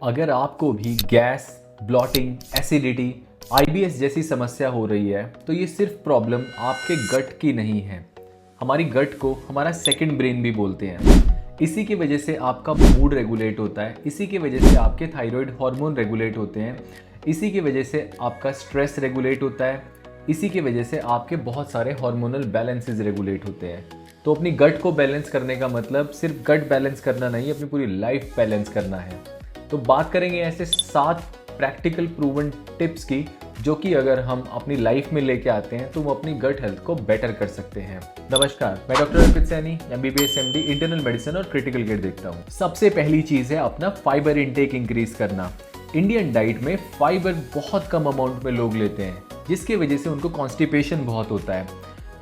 अगर आपको भी गैस, ब्लॉटिंग, एसिडिटी, आईबीएस जैसी समस्या हो रही है तो ये सिर्फ प्रॉब्लम आपके गट की नहीं है। हमारी गट को हमारा सेकंड ब्रेन भी बोलते हैं। इसी की वजह से आपका मूड रेगुलेट होता है, इसी की वजह से आपके थायराइड हार्मोन रेगुलेट होते हैं, इसी की वजह से आपका स्ट्रेस रेगुलेट होता है, इसी की वजह से आपके बहुत सारे हार्मोनल बैलेंसेस रेगुलेट होते हैं। तो अपनी गट को बैलेंस करने का मतलब सिर्फ गट बैलेंस करना नहीं, अपनी पूरी लाइफ बैलेंस करना है। तो बात करेंगे ऐसे 7 प्रैक्टिकल प्रूवन टिप्स की, जो कि अगर हम अपनी लाइफ में लेके आते हैं तो वो अपनी गट हेल्थ को बेटर कर सकते हैं। नमस्कार, मैं doctor Arpit Saini, MBBS MD internal medicine और क्रिटिकल केयर देखता हूँ। सबसे पहली चीज है अपना फाइबर इंटेक इंक्रीज करना। इंडियन डाइट में फाइबर बहुत कम अमाउंट में लोग लेते हैं, जिसकी वजह से उनको कॉन्स्टिपेशन बहुत होता है।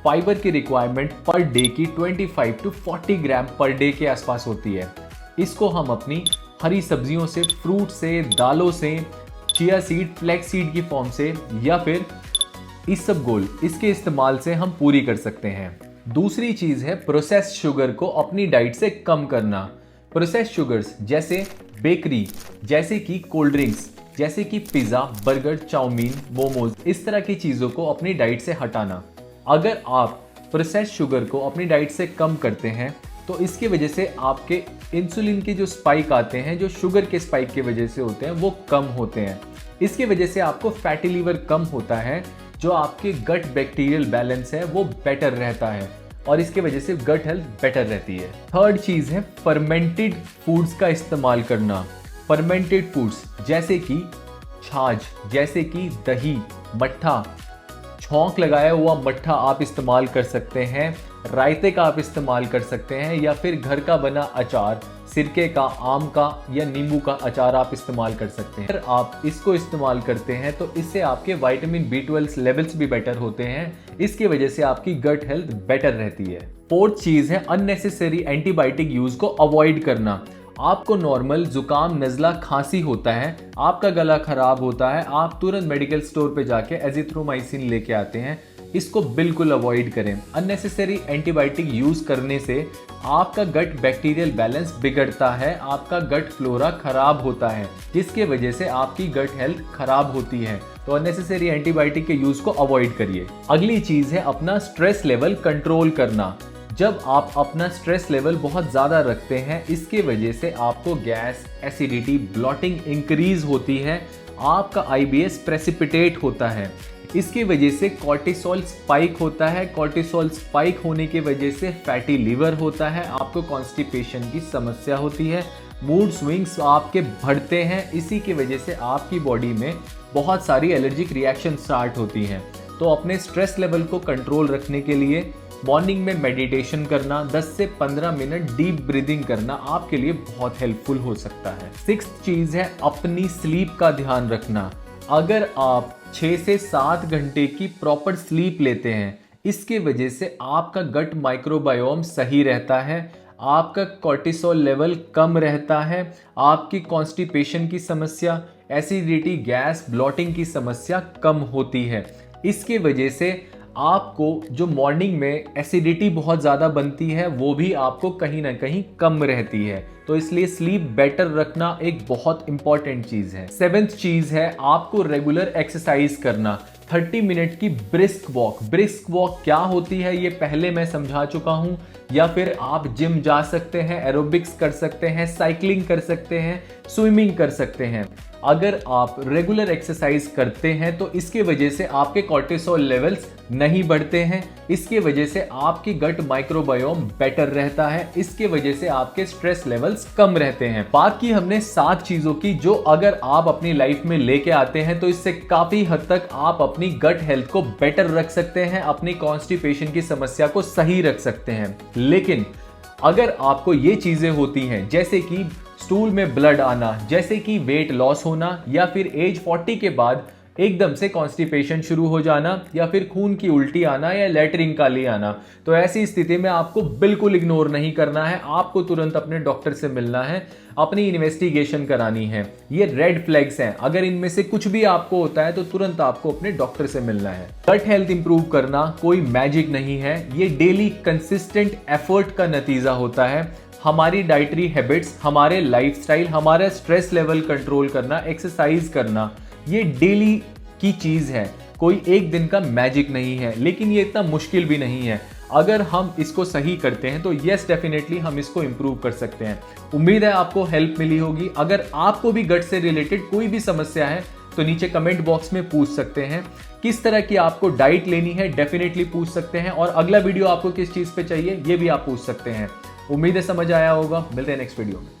फाइबर की रिक्वायरमेंट पर डे की 25 to 40 ग्राम पर डे के आसपास होती है। इसको हम अपनी हरी सब्जियों से, फ्रूट से, दालों से, चिया सीड, फ्लैक्स सीड की फॉर्म से या फिर इसबगोल, इसके इस्तेमाल से हम पूरी कर सकते हैं। दूसरी चीज है प्रोसेस्ड शुगर को अपनी डाइट से कम करना। प्रोसेस्ड शुगर्स जैसे बेकरी, जैसे कि कोल्ड ड्रिंक्स, जैसे कि पिज्जा, बर्गर, चाउमीन, मोमोज, इस तरह की चीजों को अपनी डाइट से हटाना। अगर आप प्रोसेस्ड शुगर को अपनी डाइट से कम करते हैं तो इसकी वजह से आपके इंसुलिन के जो स्पाइक आते हैं, जो शुगर के स्पाइक की वजह से होते हैं, वो कम होते हैं। इसकी वजह से आपको फैटी लीवर कम होता है, जो आपके गट बैक्टीरियल बैलेंस है वो बेटर रहता है और इसके वजह से गट हेल्थ बेटर रहती है। थर्ड चीज है फर्मेंटेड फूड्स का इस्तेमाल करना। फर्मेंटेड फूड्स जैसे कि छाछ, जैसे कि दही, मट्ठा, छौंक लगाया हुआ मट्ठा आप इस्तेमाल कर सकते हैं, रायते का आप इस्तेमाल कर सकते हैं, या फिर घर का बना अचार, सिरके का, आम का या नींबू का अचार आप इस्तेमाल कर सकते हैं। अगर आप इसको इस्तेमाल करते हैं तो इससे आपके विटामिन B12 लेवल्स भी बेटर होते हैं। इसकी वजह से आपकी गट हेल्थ बेटर रहती है। फोर्थ चीज है अननेसेसरी एंटीबायोटिक यूज को अवॉइड करना। आपको नॉर्मल जुकाम, नज़ला, खांसी होता है, आपका गला खराब होता है, आप तुरंत मेडिकल स्टोर पे जाके एजिथ्रोमाइसिन लेके आते हैं। इसको बिल्कुल अवॉइड करें। अननेसेसरी एंटीबायोटिक यूज करने से आपका गट बैक्टीरियल बैलेंस बिगड़ता है, आपका गट फ्लोरा खराब होता है, जिसके वजह से आपकी गट हेल्थ खराब होती है। तो अननेसेसरी एंटीबायोटिक के यूज को अवॉइड करिए। अगली चीज है अपना स्ट्रेस लेवल कंट्रोल करना। जब आप अपना स्ट्रेस लेवल बहुत ज़्यादा रखते हैं, इसके वजह से आपको गैस, एसिडिटी, ब्लॉटिंग इंक्रीज होती है, आपका आईबीएस प्रेसिपिटेट होता है। इसकी वजह से कॉर्टिसोल स्पाइक होता है, कॉर्टिसोल स्पाइक होने की वजह से फैटी लीवर होता है, आपको कॉन्स्टिपेशन की समस्या होती है, मूड स्विंग्स आपके बढ़ते हैं, इसी की वजह से आपकी बॉडी में बहुत सारी एलर्जिक रिएक्शन स्टार्ट होती हैं। तो अपने स्ट्रेस लेवल को कंट्रोल रखने के लिए मॉर्निंग में मेडिटेशन करना, 10 से 15 मिनट डीप ब्रीदिंग करना आपके लिए बहुत हेल्पफुल हो सकता है। 6th चीज है अपनी स्लीप का ध्यान रखना। अगर आप 6 से 7 घंटे की प्रॉपर स्लीप लेते हैं, इसके वजह से आपका गट माइक्रोबायोम सही रहता है, आपका कॉर्टिसोल लेवल कम रहता है, आपकी कॉन्स्टिपेशन की समस्या, एसिडिटी, गैस, ब्लॉटिंग की समस्या कम होती है। इसके वजह से आपको जो मॉर्निंग में एसिडिटी बहुत ज़्यादा बनती है, वो भी आपको कहीं ना कहीं कम रहती है। तो इसलिए स्लीप बेटर रखना एक बहुत इंपॉर्टेंट चीज़ है। 7th चीज़ है आपको रेगुलर एक्सरसाइज करना। 30 मिनट की ब्रिस्क वॉक। ब्रिस्क वॉक क्या होती है ये पहले मैं समझा चुका हूँ। या फिर आप जिम जा सकते हैं, एरोबिक्स कर सकते हैं, साइकिलिंग कर सकते हैं, स्विमिंग कर सकते हैं। अगर आप रेगुलर एक्सरसाइज करते हैं तो इसके वजह से आपके कॉर्टिसोल लेवल्स नहीं बढ़ते हैं, इसके वजह से आपकी गट माइक्रोबायोम बेटर रहता है, इसके वजह से आपके स्ट्रेस लेवल्स कम रहते हैं। बात की हमने 7 चीजों की, जो अगर आप अपनी लाइफ में लेके आते हैं तो इससे काफी हद तक आप अपनी गट हेल्थ को बेटर रख सकते हैं, अपनी कॉन्स्टिपेशन की समस्या को सही रख सकते हैं। लेकिन अगर आपको ये चीजें होती हैं, जैसे कि स्टूल में ब्लड आना, जैसे कि वेट लॉस होना, या फिर एज 40 के बाद एकदम से कॉन्स्टिपेशन शुरू हो जाना, या फिर खून की उल्टी आना या लैटरिन काली आना, तो ऐसी स्थिति में आपको बिल्कुल इग्नोर नहीं करना है, आपको तुरंत अपने डॉक्टर से मिलना है, अपनी इन्वेस्टिगेशन करानी है। ये रेड फ्लैग्स हैं, अगर इनमें से कुछ भी आपको होता है तो तुरंत आपको अपने डॉक्टर से मिलना है। गट हेल्थ इंप्रूव करना कोई मैजिक नहीं है, ये डेली कंसिस्टेंट एफर्ट का नतीजा होता है। हमारी डाइटरी हैबिट्स, हमारे लाइफस्टाइल, हमारा स्ट्रेस लेवल कंट्रोल करना, एक्सरसाइज करना, ये डेली की चीज़ है। कोई एक दिन का मैजिक नहीं है, लेकिन ये इतना मुश्किल भी नहीं है। अगर हम इसको सही करते हैं तो यस डेफिनेटली हम इसको इंप्रूव कर सकते हैं। उम्मीद है आपको हेल्प मिली होगी। अगर आपको भी गट से रिलेटेड कोई भी समस्या है तो नीचे कमेंट बॉक्स में पूछ सकते हैं। किस तरह की आपको डाइट लेनी है डेफिनेटली पूछ सकते हैं, और अगला वीडियो आपको किस चीज़ पे चाहिए ये भी आप पूछ सकते हैं। उम्मीद है समझ आया होगा। मिलते हैं नेक्स्ट वीडियो में।